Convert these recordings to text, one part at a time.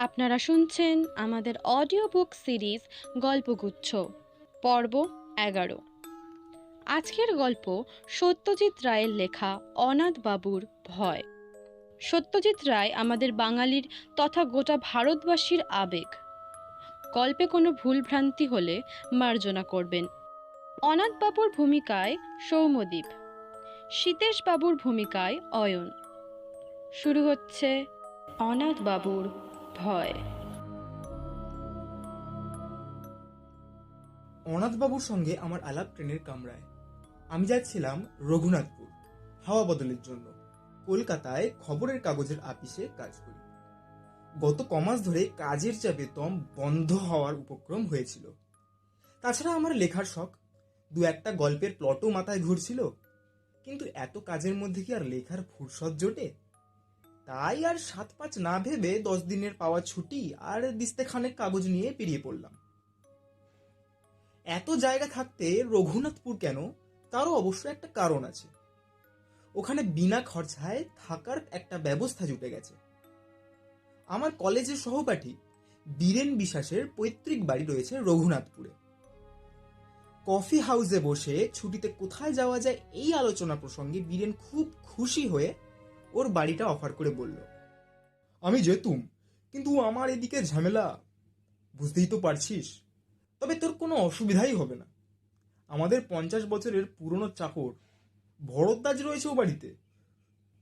আপনারা শুনছেন আমাদের অডিও বুক সিরিজ গল্পগুচ্ছ পর্ব 11। আজকের গল্প সত্যজিৎ রায়ের লেখা অনাথ বাবুর ভয়। সত্যজিৎ রায় আমাদের বাঙালির তথা গোটা ভারতবাসীর আবেগ। গল্পে কোনো ভুলভ্রান্তি হলে মার্জনা করবেন। অনাথ বাবুর ভূমিকায় সৌম্যদীপ, সীতেশ বাবুর ভূমিকায় অয়ন। শুরু হচ্ছে অনাথ বাবুর ভয়। অনাথবাবুর সঙ্গে আমার আলাপ ট্রেনের কামরায়। আমি যাচ্ছিলাম রঘুনাথপুর হাওয়া বদলের জন্য। কলকাতায় খবরের কাগজের আপিসে কাজ করি। গত কমাস ধরে কাজের চাপে দম বন্ধ হওয়ার উপক্রম হয়েছিল। তাছাড়া আমার লেখার শখ, দু একটা গল্পের প্লটও মাথায় ঘুরছিল। কিন্তু এত কাজের মধ্যে কি আর লেখার ফুরসত জোটে? তাই আর 7-5 না ভেবে 10 দিনের পাওয়া ছুটি আর দিস্তেখানেক কাগজ নিয়ে বেরিয়ে পড়লাম। এত জায়গা থাকতে রঘুনাথপুর কেন, তারও অবশ্য একটা কারণ আছে। ওখানে বিনা খরচায় থাকার একটা ব্যবস্থা জুটে গেছে। আমার কলেজের সহপাঠী বীরেন বিশ্বাসের পৈতৃক বাড়ি রয়েছে রঘুনাথপুরে। কফি হাউসে বসে ছুটিতে কোথায় যাওয়া যায় এই আলোচনা প্রসঙ্গে বীরেন খুব খুশি হয়ে ওর বাড়িটা অফার করে বলল, আমি যেতুম, কিন্তু আমার এদিকে ঝামেলা, বুঝতেই তো পারছিস। তবে তোর কোনো অসুবিধাই হবে না। আমাদের 50 বছরের পুরনো চাকর ভরদ্বাজ রয়েছে ও বাড়িতে,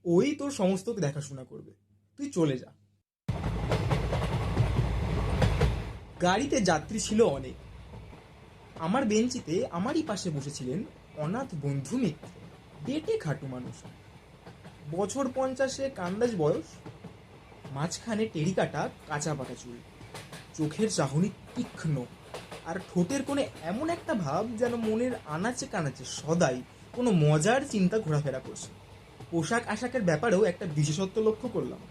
ওই তোর সমস্ত দেখাশোনা করবে, তুই চলে যা। গাড়িতে যাত্রী ছিল অনেক। আমার বেঞ্চিতে আমারই পাশে বসেছিলেন অনাথ বন্ধু মিত্র, বেটে খাটু মানুষ, বছর 50 কান্দাজ বয়স, মাঝখানে টেরিকাটা কাঁচা পাকা চুল, চোখের চাহনি তীক্ষ্ণ, আর ঠোঁটের কোণে এমন একটা ভাব যেন মনের আনাচে কানাচে সদাই কোনো মজার চিন্তা ঘোরাফেরা করছে। পোশাক আশাকের ব্যাপারেও একটা বিশেষত্ব লক্ষ্য করলাম।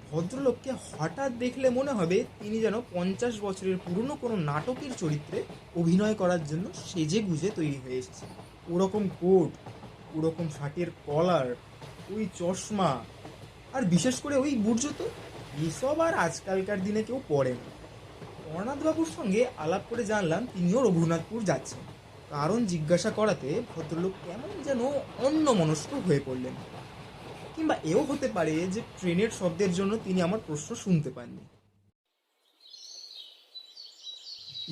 ভদ্রলোককে হঠাৎ দেখলে মনে হবে তিনি যেন 50 বছরের পুরনো কোনো নাটকের চরিত্রে অভিনয় করার জন্য সেজে গুজে তৈরি হয়ে এসেছে। ওরকম কোট, ওরকম শার্টের কলার, ওই চশমা, আর বিশেষ করে ওই বুট জুতো, এসব আর আজকালকার দিনে কেউ পরে না। অনাথবাবুর সঙ্গে আলাপ করে জানলাম তিনিও রঘুনাথপুর যাচ্ছেন। কারণ জিজ্ঞাসা করাতে ভদ্রলোক কেমন যেন অন্যমনস্ক হয়ে পড়লেন। কিংবা এও হতে পারে যে ট্রেনের শব্দের জন্য তিনি আমার প্রশ্ন শুনতে পাননি।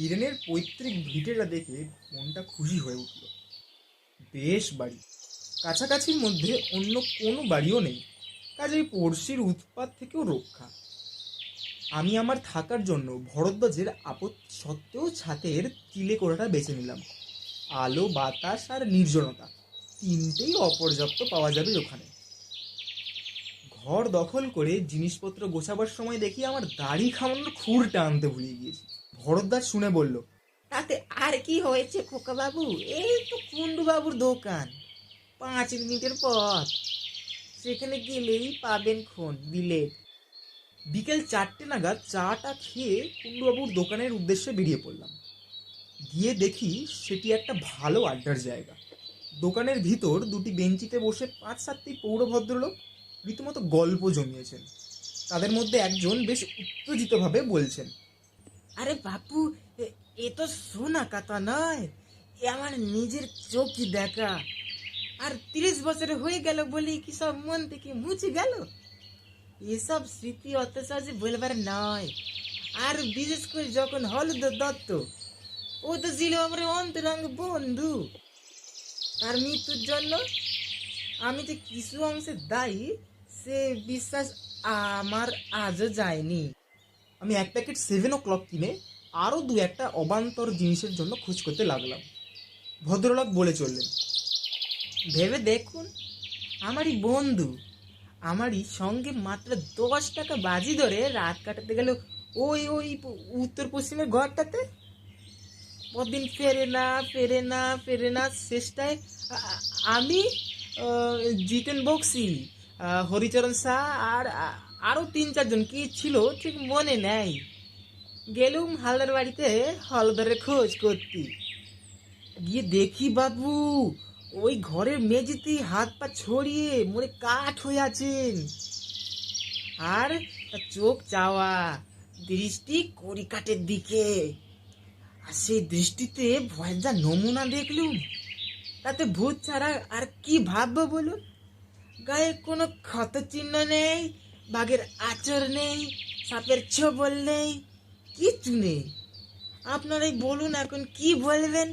ইরেনের পৈতৃক ভিটেটা দেখে মনটা খুশি হয়ে উঠল। বেশ বাড়ি, কাছাকাছির মধ্যে অন্য কোনো বাড়িও নেই, কাজেই পড়শির উৎপাত থেকেও রক্ষা। আমি আমার থাকার জন্য ভরদ্বাজের আপত্তি সত্ত্বেও ছাতের চিলে কোঠাটা বেছে নিলাম। আলো, বাতাস আর নির্জনতা তিনটেই অপর্যাপ্ত পাওয়া যাবে ওখানে। ঘর দখল করে জিনিসপত্র গোছাবার সময় দেখি আমার দাড়ি খামানোর খুরটা আনতে ভুলে গিয়েছি। ভরদ্বাজ শুনে বলল, তাতে আর কি হয়েছে খোকা বাবু, এই তো কুন্ডু বাবুর দোকান, 5 মিনিটের পথ, সেখানে গেলেই পাবেন খন বিলেত। বিকেল 4টে নাগাদ চাটা খেয়ে কুন্ডুবাবুর দোকানের উদ্দেশ্যে বেরিয়ে পড়লাম। গিয়ে দেখি সেটি একটা ভালো আড্ডার জায়গা। দোকানের ভিতর দুটি বেঞ্চিতে বসে 5-7টি পৌর ভদ্রলোক রীতিমতো গল্প জমিয়েছেন। তাদের মধ্যে একজন বেশ উত্তেজিতভাবে বলছেন, আরে বাপু, এ তো সোনা কথা নয়, এ আমার নিজের চোখই দেখা। আর 30 বছর হয়ে গেল বলি কি সব মন থেকে মুছে গেল? এসব স্মৃতি অত সহজে বলবার নয়। আর বিশেষ করে যখন হলুদ দত্ত, ও তো ছিল আমার অন্তরঙ্গ বন্ধু। তার মৃত্যুর জন্য আমি যে কিছু অংশে দায়ী, সে বিশ্বাস আমার আজও যায়নি। আমি 1 প্যাকেট 7 o'clock কিনে আরও 2-একটা অবান্তর জিনিসের জন্য খোঁজ করতে লাগলাম। ভদ্রলোক বলে চললেন, ভেবে দেখুন, আমারই বন্ধু, আমারই সঙ্গে মাত্র 10 টাকা বাজি ধরে রাত কাটাতে গেল ওই ওই উত্তর পশ্চিমের ঘরটাতে। পরদিন ফেরে না শেষটায় আমি, জিতেন বক্সি, হরিচরণ শাহ আর আরো 3-4 জন কি ছিল ঠিক মনে নেই। গেলুম হালদার বাড়িতে হলদারের খোঁজ করতে। গিয়ে দেখি বাবু ওই ঘরের মেঝেতে হাত পা ছড়িয়ে মরে কাঠ হয়ে আছেন, আর তার চোখ চাওয়া, দৃষ্টি কড়িকাঠের দিকে। আর সেই দৃষ্টিতে ভয়ের যা নমুনা দেখলুম, তাতে ভূত ছাড়া আর কি ভাববো বলুন? গায়ে কোনো ক্ষত চিহ্ন নেই, বাঘের আঁচড় নেই, সাপের ছোবল নেই, কিচ্ছু নেই। আপনারাই বলুন এখন কি বলবেন?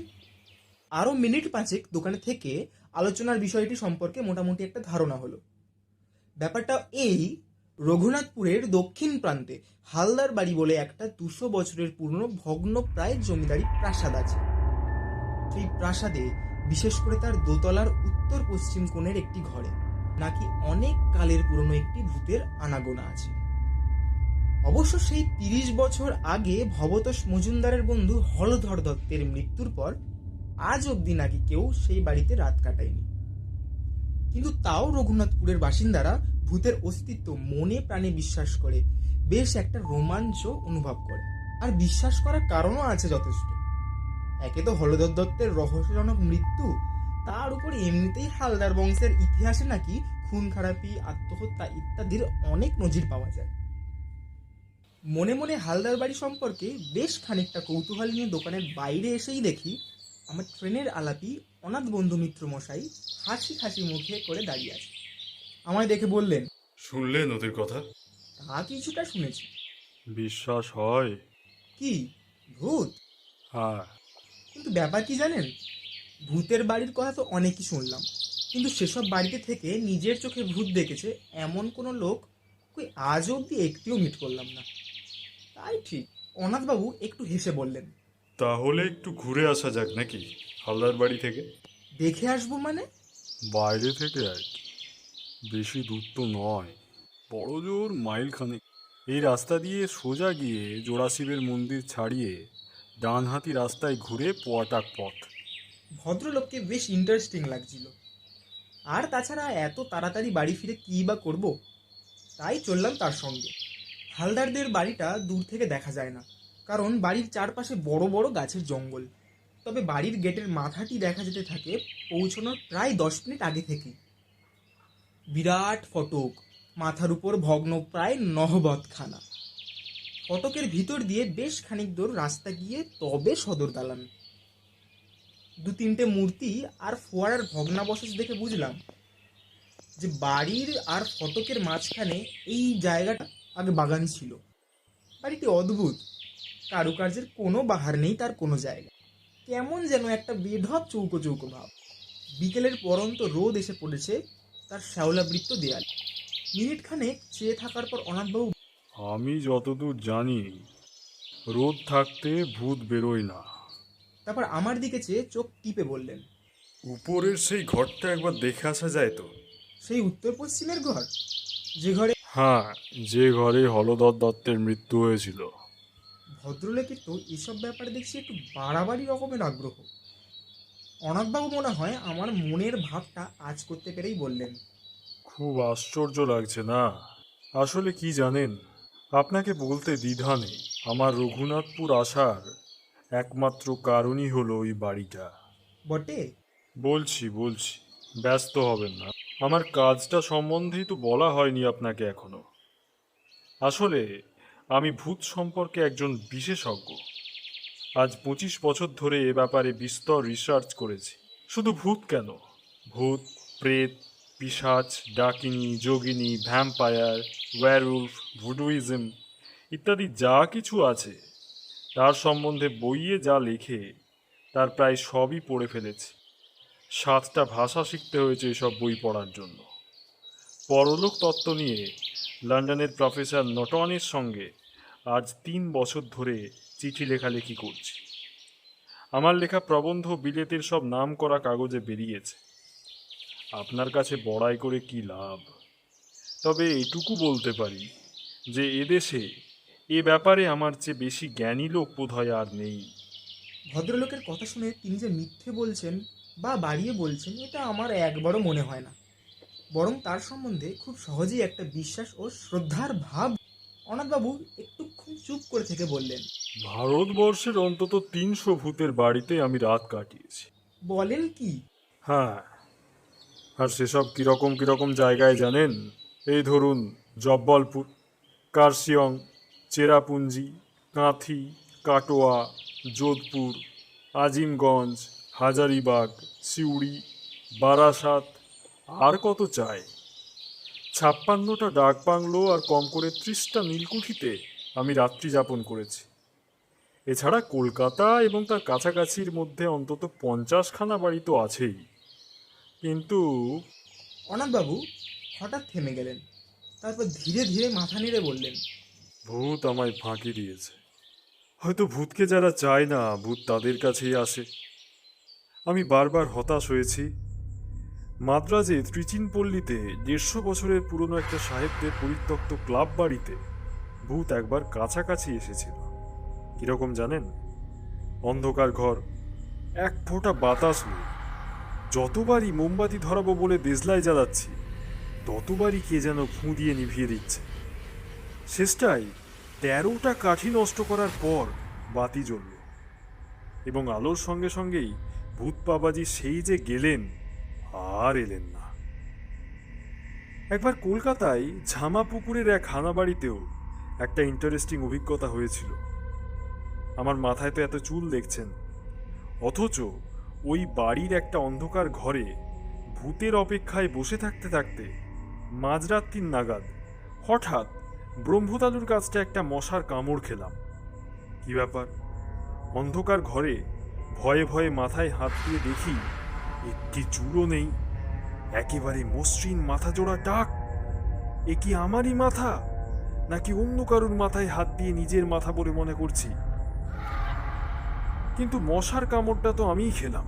আরও মিনিট পাঁচেক দোকানে থেকে আলোচনার বিষয়টি সম্পর্কে মোটামুটি একটা ধারণা হলো। ব্যাপারটা এই, রঘুনাথপুরের দক্ষিণ প্রান্তে হালদার বাড়ি বলে একটা 200 বছরের পুরনো ভগ্ন প্রায় জমিদারি প্রাসাদ আছে। সেই প্রাসাদে, বিশেষ করে তার দোতলার উত্তর পশ্চিম কোণের একটি ঘরে নাকি অনেক কালের পুরনো একটি ভূতের আনাগোনা আছে। অবশ্য সেই 30 বছর আগে ভবতোষ মজুমদারের বন্ধু হলধর দত্তের মৃত্যুর পর আজ অবধি নাকি কেউ সেই বাড়িতে রাত কাটায়নি। কিন্তু তাও রঘুনাথপুরের বাসিন্দারা ভূতের অস্তিত্ব মনে প্রাণে বিশ্বাস করে, বেশ একটা রোমাঞ্চ অনুভব করে। আর বিশ্বাস করার কারণও আছে যথেষ্ট। একে তো হলধর দত্তের রহস্যজনক মৃত্যু, তার উপর এমনিতেই হালদার বংশের ইতিহাসে নাকি খুন খারাপি, আত্মহত্যা ইত্যাদির অনেক নজির পাওয়া যায়। মনে মনে হালদার বাড়ি সম্পর্কে বেশ খানিকটা কৌতূহল নিয়ে দোকানের বাইরে এসেই দেখি আমার ট্রেনের আলাপি অনাথ বন্ধু মিত্র মশাই হাসি হাসি মুখে করে দাঁড়িয়ে আছে। আমায় দেখে বললেন, শুনলেন ওদের কথা? তা কিছুটা শুনেছি। বিশ্বাস হয়? কি ভূত? হ্যাঁ। কিন্তু ব্যাপার কি জানেন, ভূতের বাড়ির কথা তো অনেকই শুনলাম, কিন্তু সেসব বাড়িতে থেকে নিজের চোখে ভূত দেখেছে এমন কোনো লোক কই আজ অবধি একটিও মিট করলাম না। তাই ঠিক। অনাথবাবু একটু হেসে বললেন, তাহলে একটু ঘুরে আসা যাক নাকি হালদার বাড়ি থেকে? দেখে আসবো মানে? বাইরে থেকে আর কি, বেশি দূর তো নয়, বড় জোর মাইল খানেক। এই রাস্তা দিয়ে সোজা গিয়ে জোড়াশিবের মন্দির ছাড়িয়ে ডানহাতি রাস্তায় ঘুরে পোয়াটাক পথ। ভদ্রলোককে বেশ ইন্টারেস্টিং লাগছিল। আর তাছাড়া এত তাড়াতাড়ি বাড়ি ফিরে কী বা করব, তাই চললাম তার সঙ্গে। হালদারদের বাড়িটা দূর থেকে দেখা যায় না, কারণ বাড়ির চারপাশে বড় বড় গাছের জঙ্গল। তবে বাড়ির গেটের মাথাটি দেখা যেতে থাকে পৌঁছানোর প্রায় 10 মিনিট আগে থেকেই। বিরাট ফটক, মাথার উপর ভগ্ন প্রায় নহবতখানা। ফটকের ভিতর দিয়ে বেশ খানিক দূর রাস্তা গিয়ে তবে সদর দালান। 2-3টে মূর্তি আর ফোয়ারার ভগ্নাবশেষ দেখে বুঝলাম যে বাড়ির আর ফটকের মাঝখানে এই জায়গাটা আগে বাগান ছিল। বাড়িটি অদ্ভুত, কারুকার্যের কোনো বাহার নেই তার কোনো জায়গা। কেমন যেন একটা বেঢপ চৌকো চৌকো ভাব। বিকেলের পরন্ত রোদ এসে পড়েছে তার শ্যাওলাবৃত্ত দেয়াল। মিনিট খানেক চেয়ে থাকার পর অনাথবাবু, আমি যতদূর জানি রোদ থাকতে ভূত বেরোয় না। তারপর আমার দিকে চেয়ে চোখ টিপে বললেন, উপরের সেই ঘরটা একবার দেখে আসা যায় তো? সেই উত্তর পশ্চিমের ঘর, যে ঘরে হ্যাঁ, যে ঘরে হলধর দত্তের মৃত্যু হয়েছিল। ভদ্রলোকের তো এসব ব্যাপারে দেখছি একটু বাড়াবাড়ি রকমের আগ্রহ। অনাথবাবু মনে হয় আমার মনের ভাবটা আজ করতে পেরেই বললেন, খুব আশ্চর্য লাগছে না? আসলে কি জানেন, আপনাকে বলতে দ্বিধা নেই, আমার রঘুনাথপুর আসার একমাত্র কারণই হলো ওই বাড়িটা। বটে? বলছি, ব্যস্ত হবেন না। আমার কাজটা সম্বন্ধেই তো বলা হয়নি আপনাকে এখনো। আসলে আমি ভূত সম্পর্কে একজন বিশেষজ্ঞ। আজ 25 বছর ধরে এ ব্যাপারে বিস্তর রিসার্চ করেছি। শুধু ভূত কেন, ভূত, প্রেত, পিশাচ, ডাকিনী, যোগিনী, ভ্যাম্পায়ার, ওয়্যারউলফ, ভুডুইজম ইত্যাদি যা কিছু আছে তার সম্বন্ধে বইয়ে যা লেখে তার প্রায় সবই পড়ে ফেলেছি। 7টা ভাষা শিখতে হয়েছে এসব বই পড়ার জন্য। পরলোক তত্ত্ব নিয়ে লন্ডনের প্রফেসর নটনের সঙ্গে আজ 3 বছর ধরে চিঠি লেখালেখি করছি। আমার লেখা প্রবন্ধ বিলেতের সব নাম করা কাগজে বেরিয়েছে। আপনার কাছে বড়াই করে কি লাভ? তবে এটুকু বলতে পারি যে এদেশে এ ব্যাপারে আমার চেয়ে বেশি জ্ঞানী লোক বোধহয় আর নেই। ভদ্রলোকের কথা শুনে তিনি যে মিথ্যে বলছেন বা বাড়িয়ে বলছেন এটা আমার একবারও মনে হয় না। বরং তার সম্বন্ধে খুব সহজেই একটা বিশ্বাস ও শ্রদ্ধার ভাব। অনাথবাবু একটুক্ষণ চুপ করে থেকে বললেন, ভারতবর্ষের অন্তত 300 ভূতের বাড়িতে আমি রাত কাটিয়েছি। বলেন কি? হ্যাঁ, আর সেসব কীরকম জায়গায় জানেন? এই ধরুন জব্বলপুর, কার্শিয়ং, চেরাপুঞ্জি, কাঁথি, কাটোয়া, যোধপুর, আজিমগঞ্জ, হাজারিবাগ, সিউড়ি, বারাসাত, আর কত চাই। 56টা ডাক বাংলো আর কম করে 30টা নীলকুঠিতে আমি রাত্রি যাপন করেছি। এছাড়া কলকাতা এবং তার কাছাকাছির মধ্যে অন্তত 50খানা বাড়ি তো আছেই। কিন্তু অনাথবাবু হঠাৎ থেমে গেলেন, তারপর ধীরে ধীরে মাথা নেড়ে বললেন, ভূত আমায় ফাঁকি দিয়েছে। হয়তো ভূতকে যারা চায় না, ভূত তাদের কাছেই আসে। আমি বারবার হতাশ হয়েছি। মাদ্রাজে ত্রিচিনপল্লীতে 150 বছরের পুরনো একটা সাহেবদের পরিত্যক্ত ক্লাব বাড়িতে ভূত একবার কাছাকাছি এসেছিল। কিরকম জানেন? অন্ধকার ঘর, এক ফোঁটা বাতাস নেই। যতবারই মোমবাতি ধরাবো বলে দেশলাই জ্বালাচ্ছি, ততবারই কে যেন ফুঁ দিয়ে নিভিয়ে দিচ্ছে। শেষটায় 13টা কাঠি নষ্ট করার পর বাতি জ্বলল, এবং আলোর সঙ্গে সঙ্গেই ভূত বাবাজি সেই যে গেলেন, আর এলেন না। একবার কলকাতায় ঝামাপুকুরের এক হানাবাড়িতেও একটা ইন্টারেস্টিং অভিজ্ঞতা হয়েছিল। আমার মাথায় তো এত চুল দেখছেন, অথচ ওই বাড়ির একটা অন্ধকার ঘরে ভূতের অপেক্ষায় বসে থাকতে থাকতে মাঝরাত্রির নাগাদ হঠাৎ ব্রহ্মতালুর গাছটা একটা মশার কামড় খেলাম। কি ব্যাপার? অন্ধকার ঘরে ভয়ে ভয়ে মাথায় হাত দিয়ে দেখি একটি চুলও নেই, একেবারে মসৃণ মাথা জোড়া টাক। এ কি আমারই মাথা, নাকি অন্য কারুর মাথায় হাত দিয়ে নিজের মাথা বলে মনে করছি? কিন্তু মশার কামড়টা তো আমিই খেলাম।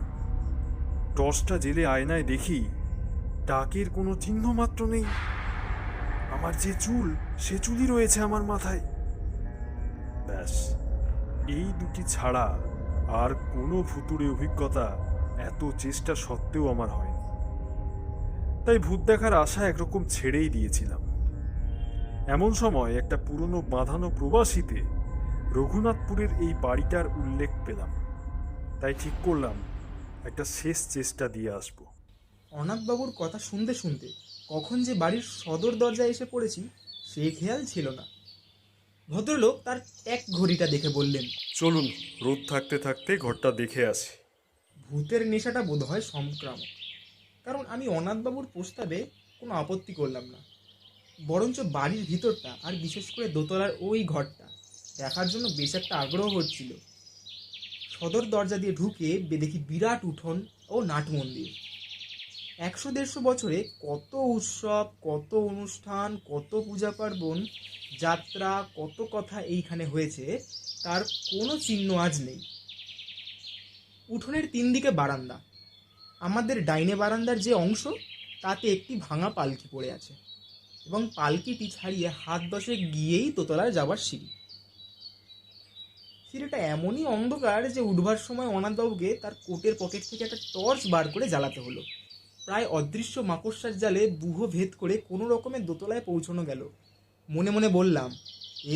টর্চটা জেলে আয়নায় দেখি টাকের কোনো চিহ্ন মাত্র নেই। আমার যে চুল, সে চুলই রয়েছে আমার মাথায়। ব্যাস, এই দুটি ছাড়া আর কোনো ভুতুড়ে অভিজ্ঞতা এত চেষ্টা সত্ত্বেও আমার হয়নি। তাই ভূত দেখার আশা একরকম ছেড়েই দিয়েছিলাম। এমন সময় একটা পুরনো বাঁধানো প্রবাসীতে রঘুনাথপুরের এই বাড়িটার উল্লেখ পেলাম। তাই ঠিক করলাম একটা শেষ চেষ্টা দিয়ে আসব। অনাথবাবুর কথা শুনতে শুনতে কখন যে বাড়ির সদর দরজায় এসে পড়েছি সে খেয়াল ছিল না। ভদ্রলোক তার এক ঘড়িটা দেখে বললেন, চলুন, রোদ থাকতে থাকতে ঘরটা দেখে আসি। ভূতের নেশাটা বোধহয় সংক্রামক, কারণ আমি অনাথবাবুর প্রস্তাবে কোনো আপত্তি করলাম না। বরঞ্চ বাড়ির ভিতরটা আর বিশেষ করে দোতলার ওই ঘরটা দেখার জন্য বেশ একটা আগ্রহ হচ্ছিল। সদর দরজা দিয়ে ঢুকে দেখি বিরাট উঠোন ও নাট মন্দির। 100-150 বছরে কত উৎসব, কত অনুষ্ঠান, কত পূজা পার্বণ, যাত্রা, কত কথা এইখানে হয়েছে তার কোনো চিহ্ন আজ নেই। উঠোনের 3 দিকে বারান্দা। আমাদের ডাইনে বারান্দার যে অংশ, তাতে একটি ভাঙা পালকি পড়ে আছে, এবং পালকিটি ছাড়িয়ে হাত 10 গিয়েই দোতলায় যাবার সিঁড়ি। সিঁড়িটা এমনই অন্ধকার যে উঠবার সময় অনাথবাবুকে তার কোটের পকেট থেকে একটা টর্চ বার করে জ্বালাতে হলো। প্রায় অদৃশ্য মাকড়সার জালে বুহ ভেদ করে কোনো রকমের দোতলায় পৌঁছানো গেল। মনে মনে বললাম,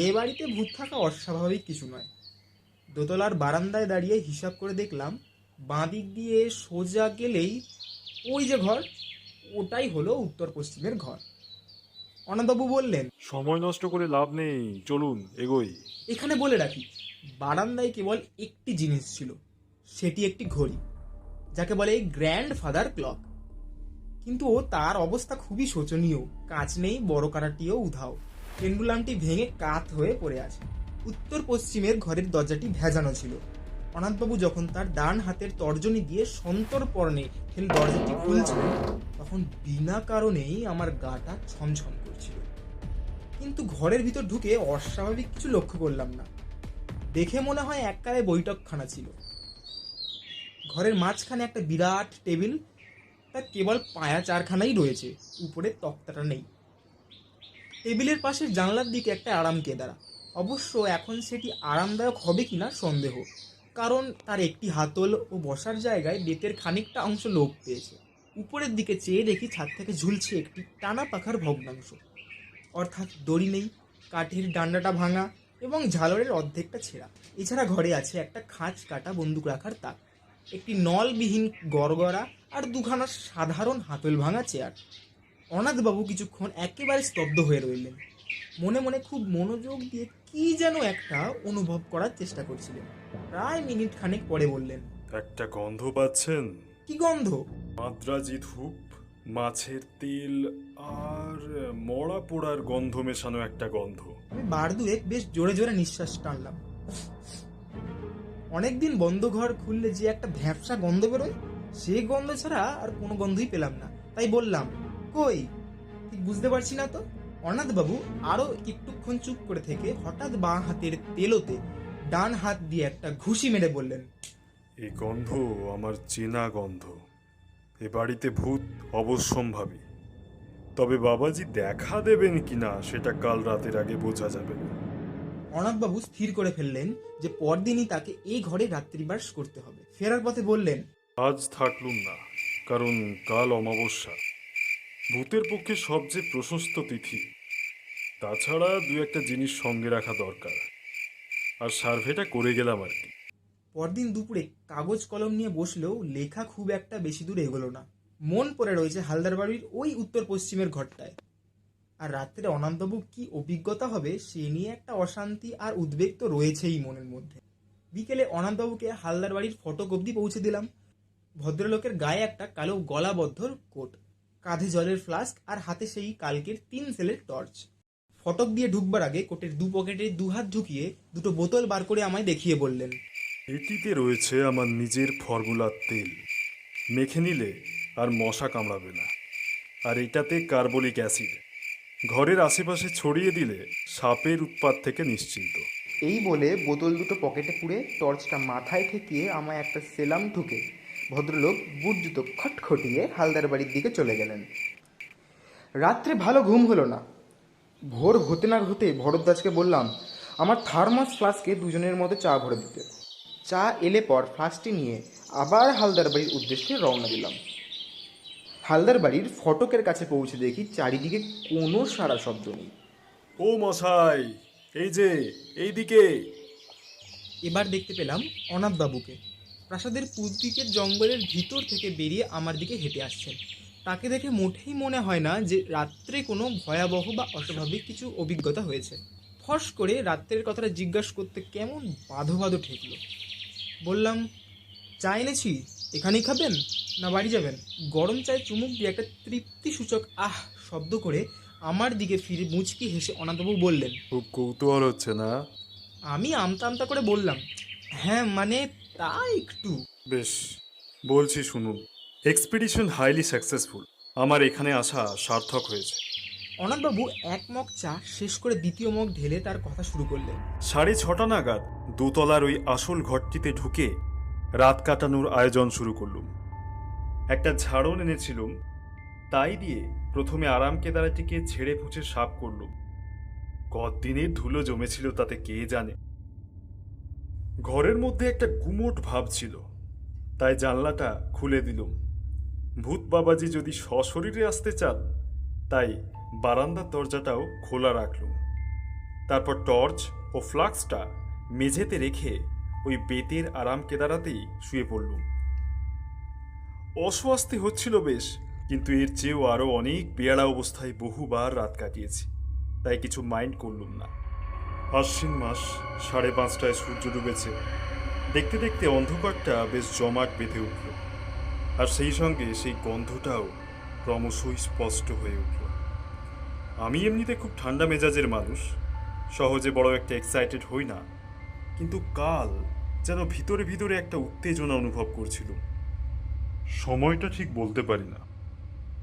এ বাড়িতে ভূত থাকা অস্বাভাবিক কিছু নয়। দোতলার বারান্দায় দাঁড়িয়ে হিসাব করে দেখলাম, বাঁ দিক দিয়ে সোজা গেলেই ওই যে ঘর, ওটাই হলো উত্তর পশ্চিমের ঘর। অনাথবাবু বললেন, সময় নষ্ট করে লাভ নেই, চলুন এগোই। এখানে বলে রাখি, বারান্দায় কেবল একটি জিনিস ছিল, সেটি একটি ঘড়ি, যাকে বলে গ্র্যান্ডফাদার ক্লক। কিন্তু তার অবস্থা খুবই শোচনীয়। কাঁচ নেই, বড় কাটাটিও উধাও, পেন্ডুলামটি ভেঙে কাত হয়ে পড়ে আছে। উত্তর পশ্চিমের ঘরের দরজাটি ভেজানো ছিল। অনাথবাবু যখন তার ডান হাতের তর্জনী দিয়ে সন্তর্পণে ঠেলে দরজাটি খুলছিলেন, তখন বিনা কারণেই আমার গাটা ছমছম করছিল। কিন্তু ঘরের ভিতর ঢুকে অস্বাভাবিক কিছু লক্ষ্য করলাম না। দেখে মনে হয় এককালে বৈঠকখানা ছিল। ঘরের মাঝখানে একটা বিরাট টেবিল, তার কেবল পায়া 4খানাই রয়েছে, উপরে তক্তাটা নেই। টেবিলের পাশে জানলার দিকে একটা আরাম কেদারা। অবশ্য এখন সেটি আরামদায়ক হবে কিনা সন্দেহ, কারণ তার একটি হাতল ও বসার জায়গায় বেতের খানিকটা অংশ লোপ পেয়েছে। উপরের দিকে চেয়ে দেখি ছাদ থেকে ঝুলছে একটি টানা পাখার ভগ্নাংশ, অর্থাৎ দড়ি নেই, কাঠের ডান্ডাটা ভাঙা এবং ঝালরের অর্ধেকটা ছেঁড়া। এছাড়া ঘরে আছে একটা খাঁজ কাটা বন্দুক রাখার তাক, একটি নলবিহীন গড়গড়া আর 2খানা সাধারণ হাতল ভাঙা চেয়ার। অনাথবাবু কিছুক্ষণ একেবারে স্তব্ধ হয়ে রইলেন। মনে মনে খুব মনোযোগ দিয়ে কি যেন একটা অনুভব করার চেষ্টা করছিলেন। প্রায় মিনিট খানেক পরে বললেন, একটা গন্ধ পাচ্ছেন? কি গন্ধ? মাদ্রাজি ধূপ, মাছের তেল আর মরা পোড়ার গন্ধ মেশানো একটা গন্ধ। আমি বার দুয়েক বেশ জোরে জোরে নিঃশ্বাস টানলাম। অনেকদিন বন্ধ ঘর খুললে যে একটা ভ্যাপসা গন্ধ বেরোয়, সে গন্ধ ছাড়া আর কোনো গন্ধই পেলাম না। তাই বললাম, কই, ঠিক বুঝতে পারছি না তো। অনাথবাবু আরো একটুক্ষণ চুপ করে থেকে হঠাৎ বাঁ হাতের তেলোতে ডান হাত দিয়ে একটা ঘুষি মেরে বললেন, এই গন্ধ আমার চেনা গন্ধ। এ বাড়িতে ভূত অবশ্যম্ভাবী, তবে বাবাজি দেখা দেবেন কিনা সেটা কাল রাতের আগে বোঝা যাবে না। অনাথবাবু স্থির করে ফেললেন যে পরদিনই তাকে এই ঘরে রাত্রিবাস করতে হবে। ফেরার পথে বললেন, আজ থাকলুম না, কারণ কাল অমাবস্যা, ভূতের পক্ষে সবচেয়ে প্রশস্ত তিথি। তাছাড়া দু একটা জিনিস সঙ্গে রাখা দরকার, আর সার্ভেটা করে গেলাম আর কি। পরদিন দুপুরে কাগজ কলম নিয়ে বসলেও লেখা খুব একটা বেশি দূর এগোলো না। মন পড়ে রয়েছে হালদার বাড়ির ওই উত্তর পশ্চিমের ঘরটায়। আর রাত্রে অনন্তবাবু কি অভিজ্ঞতা হবে সে নিয়ে একটা অশান্তি আর উদ্বেগ তো রয়েছেই মনের মধ্যে। বিকেলে অনন্তবাবুকে হালদার বাড়ির ফটক অবধি পৌঁছে দিলাম। ভদ্রলোকের গায়ে একটা কালো গলাবদ্ধ কোট, কাঁধে জলের ফ্লাস্ক আর হাতে সেই কালকের 3 সেলের টর্চ। ফটক দিয়ে ঢুকবার আগে কোটের দু পকেটে 2 হাত ঢুকিয়ে দুটো বোতল বার করে আমায় দেখিয়ে বললেন, এটিতে রয়েছে আমার নিজের ফর্মুলার তেল, মেখে নিলে আর মশা কামড়াবে না। আর এটাতে কার্বলিক অ্যাসিড, ঘরের আশেপাশে ছড়িয়ে দিলে সাপের উৎপাত থেকে নিশ্চিন্ত। এই বলে বোতল দুটো পকেটে পুরে টর্চটা মাথায় ঠেকিয়ে আমায় একটা সেলাম ঠুকে ভদ্রলোক বুট জুতো খটখটিয়ে হালদার বাড়ির দিকে চলে গেলেন। রাত্রে ভালো ঘুম হলো না। ভোর হতে না হতে ভরদ্বাজকে বললাম আমার থার্মাস ফ্লাস্কে দুজনের মতো চা ভরে দিতে। চা এলে পর ফ্লাস্কটি নিয়ে আবার হালদার বাড়ির উদ্দেশ্যে রওনা দিলাম। হালদার বাড়ির ফটকের কাছে পৌঁছে দেখি চারিদিকে কোনো সারা শব্দ নেই। ও মশাই, এই যে এইদিকে। এবার দেখতে পেলাম অনাথবাবুকে প্রাসাদের পূর্ব দিকের জঙ্গলের ভিতর থেকে বেরিয়ে আমার দিকে হেঁটে আসছেন। তাকে দেখে মোটেই মনে হয় না যে রাত্রে কোনো ভয়াবহ বা অস্বাভাবিক কিছু অভিজ্ঞতা হয়েছে। ফস করে রাত্রের কথাটা জিজ্ঞাসা করতে কেমন বাঁধো বাঁধো ঠেকলো। বললাম, চা এনেছি, এখানেই খাবেন না বাড়ি যাবেন? গরম চায়ে চুমুক দিয়ে একটা তৃপ্তিসূচক আহ শব্দ করে আমার দিকে ফিরে মুচকি হেসে অনাথবাবু বললেন। খুব কৌতূহল হচ্ছে না? আমি আমতা আমতা করে বললাম, হ্যাঁ মানে তা একটু। বেশ, বলছি শুনুন। Expedition highly successful. আমার এখানে আসা সার্থক হয়েছে। অনাথবাবু এক মগ চা শেষ করে দ্বিতীয় মগ ঢেলে তার কথা শুরু করলেন। 6:30 নাগাদ দোতলার ওই আসল ঘরটিতে ঢুকে রাত কাটানোর আয়োজন শুরু করলুম। একটা ঝাড়ন এনেছিলুম, তাই দিয়ে প্রথমে আরাম কেদারাটিকে ঝেড়ে ফুঁচে সাফ করলুম। কতদিনের ধুলো জমেছিল তাতে কে জানে। ঘরের মধ্যে একটা গুমোট ভাব ছিল, তাই জানলাটা খুলে দিলুম। ভূত বাবাজি যদি সশরীরে আসতে চান, তাই বারান্দার দরজাটাও খোলা রাখলুম। তারপর টর্চ ও ফ্লাক্সটা মেঝেতে রেখে ওই বেতের আরাম কেদারাতেই শুয়ে পড়লুম। অস্বস্তি হচ্ছিল বেশ, কিন্তু এর চেয়েও আরও অনেক বেয়াড়া অবস্থায় বহুবার রাত কাটিয়েছি, তাই কিছু মাইন্ড করলুম না। আশ্বিন মাস, 5:30টায় সূর্য ডুবেছে। দেখতে দেখতে অন্ধকারটা বেশ জমাট বেঁধে উঠল, আর সেই সঙ্গে সেই গন্ধটাও ক্রমশই স্পষ্ট হয়ে উঠল। আমি এমনিতে খুব ঠান্ডা মেজাজের মানুষ, সহজে বড় একটা এক্সাইটেড হই না, কিন্তু কাল যেন ভিতরে ভিতরে একটা উত্তেজনা অনুভব করছিল। সময়টা ঠিক বলতে পারি না,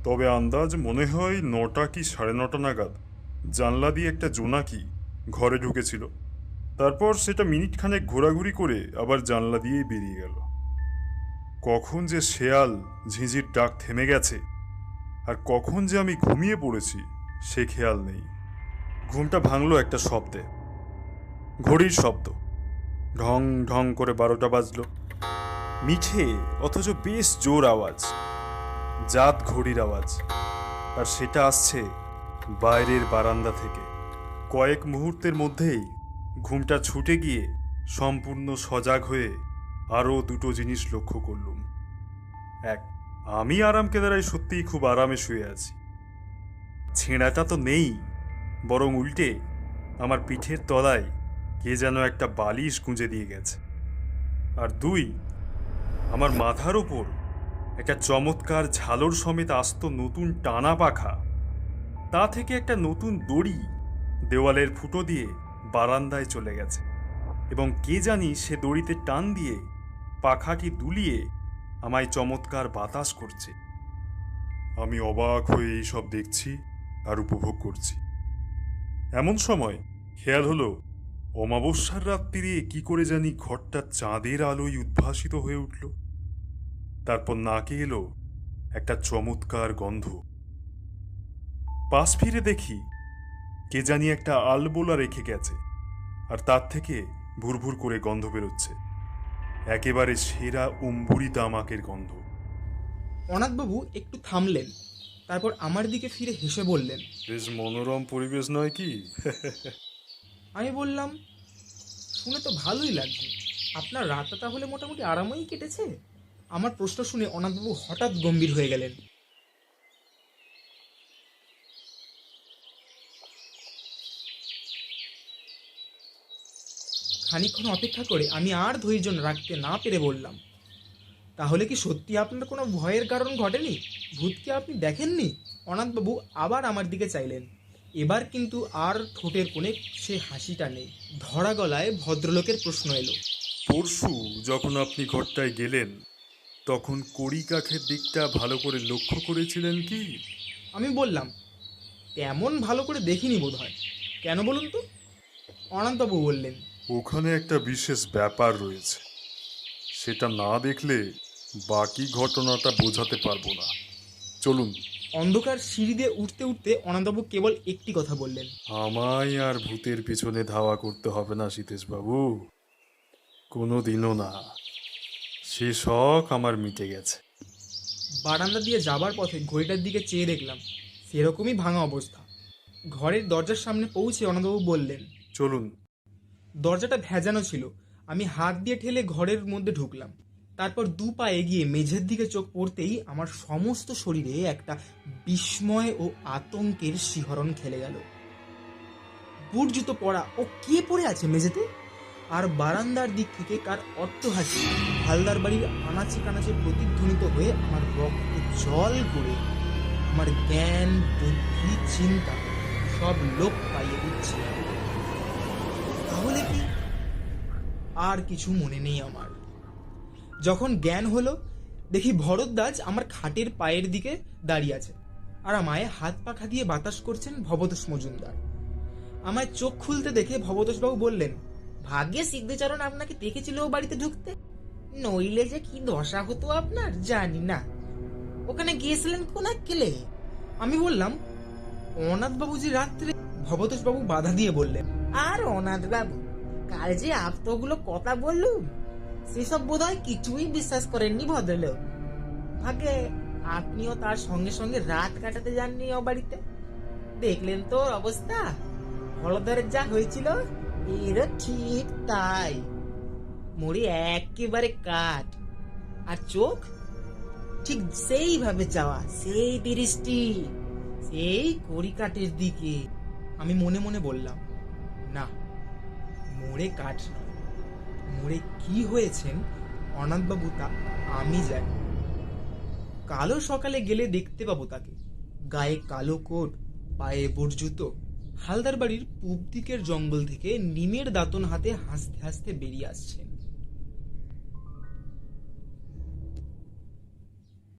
তবে আন্দাজ মনে হয় 9টা কি 9:30 নাগাদ জানলা দিয়ে একটা জোনাকি ঘরে ঢুকেছিল। তারপর সেটা মিনিট খানেক ঘোরাঘুরি করে আবার জানলা দিয়েই বেরিয়ে গেল। কখন যে শেয়াল ঝিঁঝির ডাক থেমে গেছে আর কখন যে আমি ঘুমিয়ে পড়েছি সে খেয়াল নেই। ঘুমটা ভাঙলো একটা শব্দে, ঘড়ির শব্দ। ঢং ঢং করে 12টা বাজলো। মিঠে অথচ বেশ জোর আওয়াজ, জাত ঘড়ির আওয়াজ, আর সেটা আসছে বাইরের বারান্দা থেকে। কয়েক মুহূর্তের মধ্যেই ঘুমটা ছুটে গিয়ে সম্পূর্ণ সজাগ হয়ে আরও দুটো জিনিস লক্ষ্য করলুম। এক, আমি আরাম কেদারায় সত্যিই খুব আরামে শুয়ে আছি। ছেঁড়াটা তো নেই, বরং উল্টে আমার পিঠের তলায় কে যেন একটা বালিশ গুঁজে দিয়ে গেছে। আর 2, আমার মাথার ওপর একটা চমৎকার ঝালর সমেত আস্ত নতুন টানা পাখা, তা থেকে একটা নতুন দড়ি দেওয়ালের ফুটো দিয়ে বারান্দায় চলে গেছে, এবং কে জানি সে দড়িতে টান দিয়ে পাখাটি দুলিয়ে আমায় চমৎকার বাতাস করছে। আমি অবাক হয়ে এইসব দেখছি আর উপভোগ করছি। এমন সময় খেয়াল হলো অমাবস্যার রাত্রিরে কি করে জানি ঘরটা চাঁদের আলোয় উদ্ভাসিত হয়ে উঠল। তারপর নাকে এলো একটা চমৎকার গন্ধ। পাশ ফিরে দেখি কে জানি একটা আলবোলা রেখে গেছে, আর তার থেকে ভুরভুর করে গন্ধ বেরোচ্ছে, একেবারে সেরা অম্বুরি তামাকের গন্ধ। অনাথবাবু একটু থামলেন, তারপর আমার দিকে ফিরে হেসে বললেন। বেশ মনোরম পরিবেশ নয় কি? আমি বললাম, শুনে তো ভালোই লাগছে। আপনার রাতটা তাহলে মোটামুটি আরামেই কেটেছে? আমার প্রশ্ন শুনে অনাথবাবু হঠাৎ গম্ভীর হয়ে গেলেন। খানিকক্ষণ অপেক্ষা করে আমি আর ধৈর্য রাখতে না পেরে বললাম, তাহলে কি সত্যি আপনার কোনো ভয়ের কারণ ঘটেনি? ভূতকে আপনি দেখেননি? অনাথবাবু আবার আমার দিকে চাইলেন। এবার কিন্তু আর ঠোঁটের কোণে সে হাসিটা নেই। ধরা গলায় ভদ্রলোকের প্রশ্ন এলো। পরশু যখন আপনি ঘরটায় গেলেন, তখন কড়ি কাঠের দিকটা ভালো করে লক্ষ্য করেছিলেন কি? আমি বললাম, তেমন ভালো করে দেখিনি বোধ হয়। কেন বলুন তো? অনন্তবাবু বললেন, ওখানে একটা বিশেষ ব্যাপার রয়েছে, সেটা না দেখলে বাকি ঘটনাটা বোঝাতে পারবো না। চলুন। অন্ধকার সিঁড়ি দিয়ে উঠতে উঠতে অনন্তবাবু কেবল একটি কথা বললেন। আমায় আর ভূতের পিছনে ধাওয়া করতে হবে না সীতেশবাবু, কোনো দিনও না। সে শখ আমার মিটে গেছে। বারান্দা দিয়ে যাবার পথে ঘড়িটার দিকে চেয়ে দেখলাম সেরকমই ভাঙা অবস্থা। ঘরের দরজার সামনে পৌঁছে অনন্তবাবু বললেন, চলুন। দরজাটা ভেজানো ছিল। আমি হাত দিয়ে ঠেলে ঘরের মধ্যে ঢুকলাম। তারপর 2 পা এগিয়ে মেঝের দিকে চোখ পড়তেই আমার সমস্ত শরীরে একটা বিস্ময় ও আতঙ্কের শিহরণ খেলে গেল। বুট জুতো পরা ও কে পড়ে আছে মেঝেতে? আর বারান্দার দিক থেকে কার অট্টহাসি হালদার বাড়ির আনাচে কানাচে প্রতিধ্বনিত হয়ে আমার রক্ত জল করে আমার জ্ঞান, বুদ্ধি, চিন্তা সব লোপ পাইয়ে দিচ্ছে। তাহলে কি? আর কিছু মনে নেই আমার। যখন জ্ঞান হলো, দেখি ভরদ্বাজ আমার খাটের পায়ের দিকে দাঁড়িয়ে আছে, আর আমায় হাত পাখা দিয়ে বাতাস করছেন ভবতোষ মজুমদার। আমায় চোখ খুলতে দেখে ভবতোষবাবু বললেন, ভাগ্যে সিদ্ধচরণ আপনাকে দেখেছিল ও বাড়িতে ঢুকতে, নইলে যে কি দশা হতো আপনার জানি না। ওখানে গিয়েছিলেন কোন আক্কেলে? আমি বললাম, অনাথবাবুজি রাত্রে। ভবতোষবাবু বাধা দিয়ে বললেন, আর অনাথ বাবু কাল যে আপতগুলো কথা বললুম, সেসব বোধ হয় কিছুই বিশ্বাস করেননি ভদ্রলোক। ভাগ্যে আপনিও তার সঙ্গে সঙ্গে রাত কাটাতে যাননি ও বাড়িতে। দেখলেন তো ওর অবস্থা, হলদরের যা হয়েছিল এরও ঠিক তাই। মুড়ি একেবারে কাঠ, আর চোখ ঠিক সেইভাবে যাওয়া, সেই দৃষ্টি সেই কড়িকাঠের দিকে। আমি মনে মনে বললাম, না, মোড়ে কাঠ নয়, মোড়ে কি হয়েছেন অনাথবাবু তা আমি জানি। কালো সকালে গেলে দেখতে পাবো তাকে, গায়ে কালো কোট, পায়ে বুট জুতো, হালদার বাড়ির পূব দিকের জঙ্গল থেকে নিমের দাঁতন হাতে হাসতে হাসতে বেরিয়ে আসছেন।